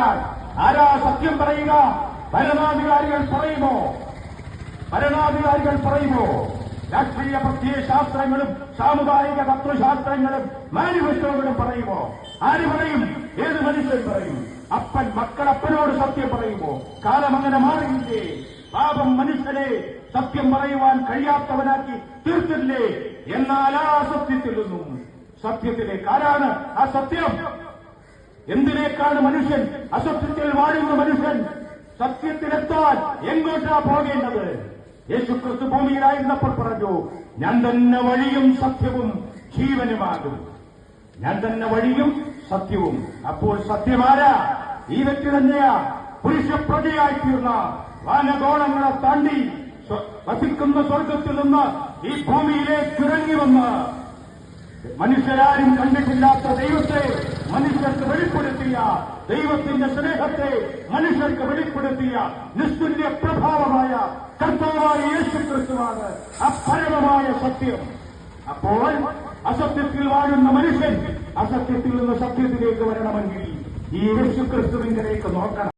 പറയാൻ ആരാ സത്യം പറയുക? ഭരണാധികാരികൾ പറയുമോ? രാഷ്ട്രീയ പ്രത്യയശാസ്ത്രങ്ങളും സാമുദായിക തത്വശാസ്ത്രങ്ങളും മാനിഫെസ്റ്റോകളും പറയുമോ? ആര് പറയും? ഏത് മനുഷ്യൻ പറയും? അപ്പൻ മക്കളപ്പനോട് സത്യം പറയുമോ? കാലം അങ്ങനെ മാറിയില്ലേ? പാപം മനുഷ്യനെ സത്യം പറയുവാൻ കഴിയാത്തവനാക്കി തീർത്തില്ലേ? എന്നാൽ ആ സത്യത്തിൽ നിന്നും സത്യത്തിലേക്ക് ആരാണ് ആ സത്യം? എന്തിനേക്കാണ് മനുഷ്യൻ അസത്യത്തിൽ വാഴുന്ന മനുഷ്യൻ സത്യത്തിലെത്താൻ എങ്ങോട്ടാ പോകേണ്ടത്? യേശുക്രിസ്തു ഭൂമിയിലായിരുന്നപ്പോൾ പറഞ്ഞു, ഞാൻ തന്നെ വഴിയും സത്യവും ജീവനുമാകും. ഞാൻ തന്നെ വഴിയും സത്യവും. അപ്പോൾ സത്യമാരാ? ഈ വ്യക്തി തന്നെയാ. പുരുഷപ്രജയായി തീർന്ന വാനഗോളങ്ങളെ താണ്ടി വസിക്കുന്ന സ്വർഗത്തിൽ നിന്ന് ഈ ഭൂമിയിലേക്ക് ഇറങ്ങി വന്ന് മനുഷ്യരാരും കണ്ടിട്ടില്ലാത്ത ദൈവത്തെ മനുഷ്യർക്ക് വെളിപ്പെടുത്തിയ, ദൈവത്തിന്റെ സ്നേഹത്തെ മനുഷ്യർക്ക് വെളിപ്പെടുത്തിയ നിസ്തുല്യ പ്രഭാവമായ കർത്താവായ യേശുക്രിസ്തുവാണ് ആ പരമമായ സത്യം. അപ്പോൾ അസത്യത്തിൽ വാഴുന്ന മനുഷ്യൻ അസത്യത്തിൽ നിന്ന് സത്യത്തിലേക്ക് വരണമെങ്കിൽ ഈ യേശുക്രിസ്തുവിലേക്ക് നോക്കണം.